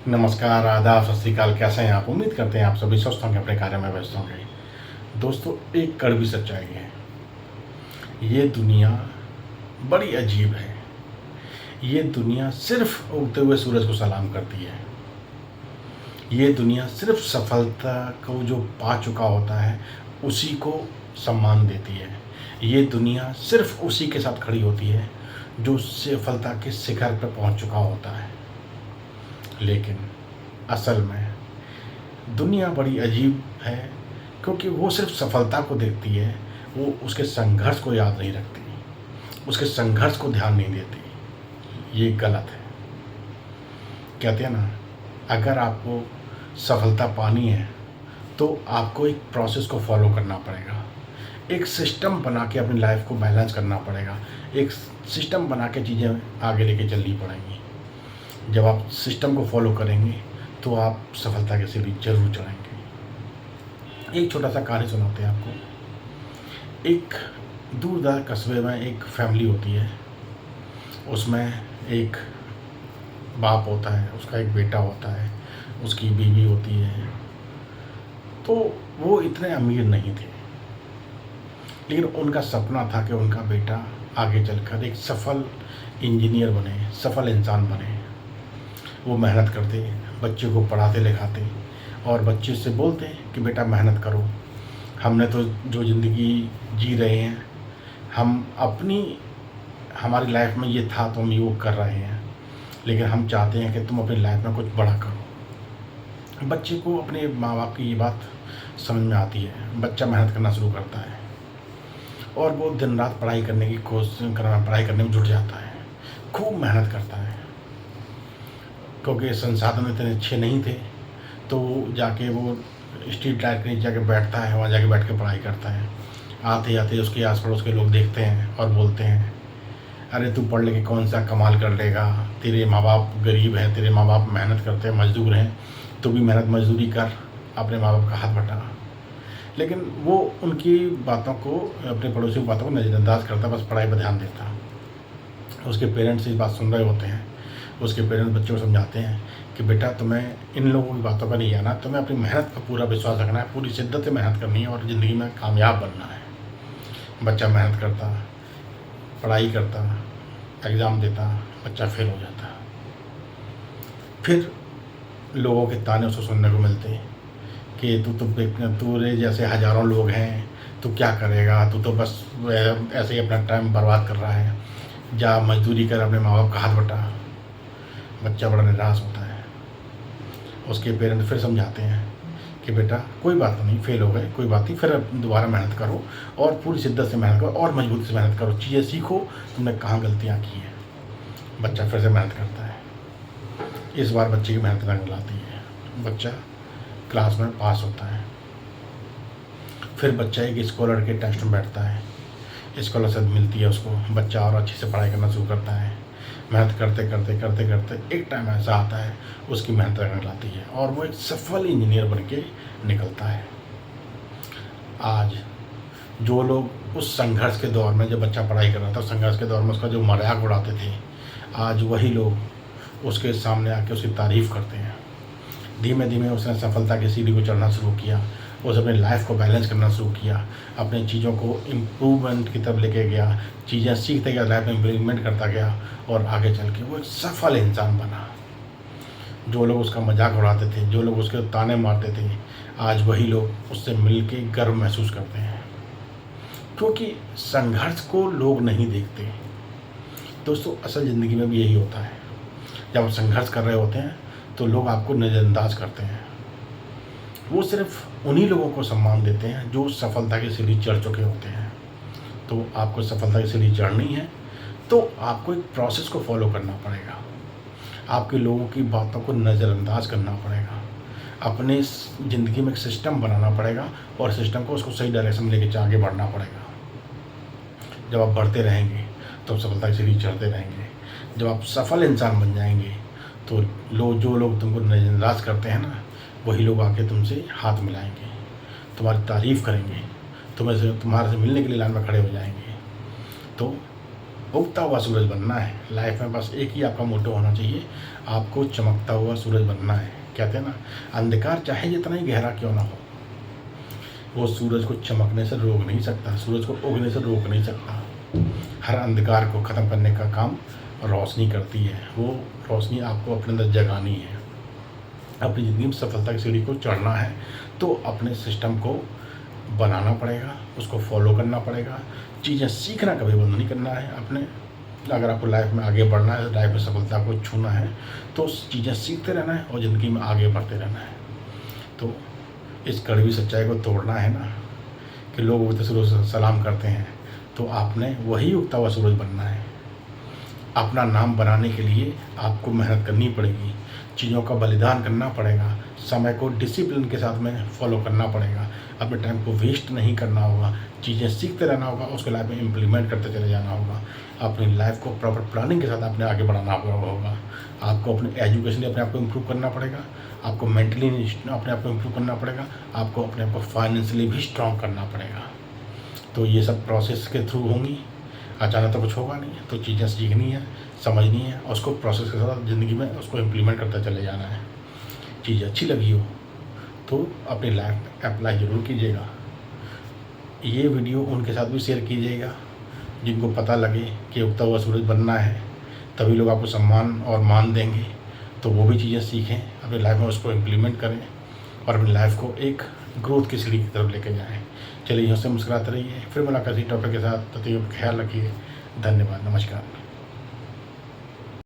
नमस्कार, आदाब, सत श्री अकाल। कैसे हैं आप? उम्मीद करते हैं आप सभी स्वस्थ होंगे, अपने कार्य में व्यस्त होंगे। दोस्तों, एक कड़वी सच्चाई है, ये दुनिया बड़ी अजीब है। ये दुनिया सिर्फ उगते हुए सूरज को सलाम करती है। ये दुनिया सिर्फ सफलता को जो पा चुका होता है उसी को सम्मान देती है। ये दुनिया सिर्फ उसी के साथ खड़ी होती है जो सफलता के शिखर पर पहुंच चुका होता है। लेकिन असल में दुनिया बड़ी अजीब है, क्योंकि वो सिर्फ सफलता को देखती है, वो उसके संघर्ष को याद नहीं रखती, उसके संघर्ष को ध्यान नहीं देती। ये गलत है। कहते हैं ना, अगर आपको सफलता पानी है तो आपको एक प्रोसेस को फॉलो करना पड़ेगा, एक सिस्टम बना के अपनी लाइफ को बैलेंस करना पड़ेगा, एक सिस्टम बना के चीज़ें आगे लेके चलनी पड़ेंगी। जब आप सिस्टम को फॉलो करेंगे तो आप सफलता के सीढ़ी जरूर चढ़ेंगे। एक छोटा सा कहानी सुनाते हैं आपको। एक दूरदराज कस्बे में एक फैमिली होती है। उसमें एक बाप होता है, उसका एक बेटा होता है, उसकी बीवी होती है। तो वो इतने अमीर नहीं थे, लेकिन उनका सपना था कि उनका बेटा आगे चलकर एक सफल इंजीनियर बने, सफल इंसान बने। वो मेहनत करते, बच्चे को पढ़ाते लिखाते और बच्चे से बोलते कि बेटा मेहनत करो, हमने तो जो ज़िंदगी जी रहे हैं, हमारी लाइफ में ये था तो हम ये कर रहे हैं, लेकिन हम चाहते हैं कि तुम अपनी लाइफ में कुछ बड़ा करो। बच्चे को अपने माँ बाप की ये बात समझ में आती है। बच्चा मेहनत करना शुरू करता है और वो दिन रात पढ़ाई करने की कोशिश पढ़ाई करने में जुट जाता है, खूब मेहनत करता है। क्योंकि संसाधन इतने अच्छे नहीं थे तो जाके वो स्ट्रीट लाइट के नीचे जाके बैठता है, वहाँ जाके बैठ के पढ़ाई करता है। आते आते उसके आस पड़ोस के लोग देखते हैं और बोलते हैं, अरे तू पढ़ लेके कौन सा कमाल कर लेगा, तेरे माँ बाप गरीब हैं, तेरे माँ बाप मेहनत करते हैं, मजदूर हैं, तू भी मेहनत मजदूरी कर, अपने माँ बाप का हाथ बटा। लेकिन वो उनकी बातों को, अपने पड़ोसी की बातों को नज़रअंदाज करता, बस पढ़ाई पर ध्यान देता। उसके पेरेंट्स इस बात सुन रहे होते हैं। उसके पेरेंट्स बच्चों को समझाते हैं कि बेटा तुम्हें इन लोगों की बातों पर नहीं आना, तुम्हें अपनी मेहनत पर पूरा विश्वास रखना है, पूरी शिद्दत से मेहनत करनी है और ज़िंदगी में कामयाब बनना है। बच्चा मेहनत करता, पढ़ाई करता, एग्ज़ाम देता, बच्चा फेल हो जाता। फिर लोगों के ताने उसको सुनने को मिलते कि तूरे जैसे हज़ारों लोग हैं, तू क्या करेगा, तू तो बस ऐसे ही अपना टाइम बर्बाद कर रहा है, जा मजदूरी कर, अपने माँ बाप का हाथ बटा। बच्चा बड़ा निराश होता है। उसके पेरेंट्स फिर समझाते हैं कि बेटा कोई बात नहीं, फेल हो गए, कोई बात नहीं, फिर दोबारा मेहनत करो और पूरी शिद्दत से मेहनत करो और मजबूती से मेहनत करो, चीज़ें सीखो, तुमने कहाँ गलतियाँ की हैं। बच्चा फिर से मेहनत करता है। इस बार बच्चे की मेहनत रंग लाती है, बच्चा क्लास में पास होता है। फिर बच्चा एक स्कॉलर के टेस्ट में बैठता है, स्कॉलरशिप मिलती है उसको, बच्चा और अच्छे से पढ़ाई करना शुरू करता है। मेहनत करते करते करते करते एक टाइम ऐसा आता है, उसकी मेहनत रंग लाती है और वो एक सफल इंजीनियर बन के निकलता है। आज जो लोग उस संघर्ष के दौर में, जब बच्चा पढ़ाई कर रहा था, संघर्ष के दौर में उसका जो मजाक उड़ाते थे, आज वही लोग उसके सामने आके उसकी तारीफ़ करते हैं। धीमे धीमे उसने सफलता की सीढ़ी को चढ़ना शुरू किया, उसे अपनी लाइफ को बैलेंस करना शुरू किया, अपनी चीज़ों को इम्प्रूवमेंट की तरफ लेके गया, चीज़ें सीखते गया, लाइफ में इम्प्लीमेंट करता गया और आगे चल के वो एक सफल इंसान बना। जो लोग उसका मजाक उड़ाते थे, जो लोग उसके ताने मारते थे, आज वही लोग उससे मिल के गर्व महसूस करते हैं, क्योंकि संघर्ष को लोग नहीं देखते। दोस्तों, असल ज़िंदगी में भी यही होता है। जब आप संघर्ष कर रहे होते हैं तो लोग आपको नज़रअंदाज करते हैं। वो सिर्फ उन्हीं लोगों को सम्मान देते हैं जो सफलता की सीढ़ी चढ़ चुके होते हैं। तो आपको सफलता की सीढ़ी चढ़नी है तो आपको एक प्रोसेस को फॉलो करना पड़ेगा, आपके लोगों की बातों को नज़रअंदाज करना पड़ेगा, अपने ज़िंदगी में एक सिस्टम बनाना पड़ेगा और सिस्टम को उसको सही डायरेक्शन में लेके आगे बढ़ना पड़ेगा। जब आप बढ़ते रहेंगे तो सफलता की सीढ़ी चढ़ते रहेंगे। जब आप सफल इंसान बन जाएंगे तो जो लोग तुमको नज़रअंदाज करते हैं ना, वही लोग आके तुमसे हाथ मिलाएंगे, तुम्हारी तारीफ़ करेंगे, तुम्हारे से मिलने के लिए लाइन में खड़े हो जाएंगे। तो उगता हुआ सूरज बनना है लाइफ में। बस एक ही आपका मोटो होना चाहिए, आपको चमकता हुआ सूरज बनना है। कहते हैं ना, अंधकार चाहे जितना ही गहरा क्यों ना हो, वो सूरज को चमकने से रोक नहीं सकता, सूरज को उगने से रोक नहीं सकता। हर अंधकार को ख़त्म करने का काम रोशनी करती है। वो रोशनी आपको अपने अंदर जगानी है। अपनी ज़िंदगी में सफलता की सीढ़ी को चढ़ना है तो अपने सिस्टम को बनाना पड़ेगा, उसको फॉलो करना पड़ेगा। चीज़ें सीखना कभी बंद नहीं करना है अपने। अगर आपको लाइफ में आगे बढ़ना है, लाइफ में सफलता को छूना है, तो चीज़ें सीखते रहना है और ज़िंदगी में आगे बढ़ते रहना है। तो इस कड़वी सच्चाई को तोड़ना है ना कि लोग उगते सूरज से सलाम करते हैं, तो आपने वही उगता हुआ सूरज बनना है। अपना नाम बनाने के लिए आपको मेहनत करनी पड़ेगी, चीज़ों का बलिदान करना पड़ेगा, समय को डिसिप्लिन के साथ में फॉलो करना पड़ेगा, अपने टाइम को वेस्ट नहीं करना होगा, चीज़ें सीखते रहना होगा, उसको लाइफ में इम्प्लीमेंट करते चले जाना होगा। अपनी लाइफ को प्रॉपर प्लानिंग के साथ आपने आगे बढ़ाना होगा। आपको अपने एजुकेशनली अपने आप को इम्प्रूव करना पड़ेगा, आपको मेंटली अपने आप को इम्प्रूव करना पड़ेगा, आपको अपने आप को फाइनेंशियली भी स्ट्रॉन्ग करना पड़ेगा। तो ये सब प्रोसेस के थ्रू होंगी, अचानक तो कुछ होगा नहीं। तो चीज़ें सीखनी है, समझनी है और उसको प्रोसेस के साथ ज़िंदगी में उसको इम्प्लीमेंट करते चले जाना है। चीज़ अच्छी लगी हो तो अपनी लाइफ में अप्लाई ज़रूर कीजिएगा। ये वीडियो उनके साथ भी शेयर कीजिएगा जिनको पता लगे कि उगता हुआ सूरज बनना है, तभी लोग आपको सम्मान और मान देंगे। तो वो भी चीज़ें सीखें, अपनी लाइफ में उसको इम्प्लीमेंट करें और अपनी लाइफ को एक ग्रोथ की सीढ़ी की तरफ लेके जाएँ। चलिए, यहाँ से मुस्कुराते रहिए। फिर मुलाकात इसी टॉपिक के साथ, तब तक ख्याल रखिए। धन्यवाद, नमस्कार।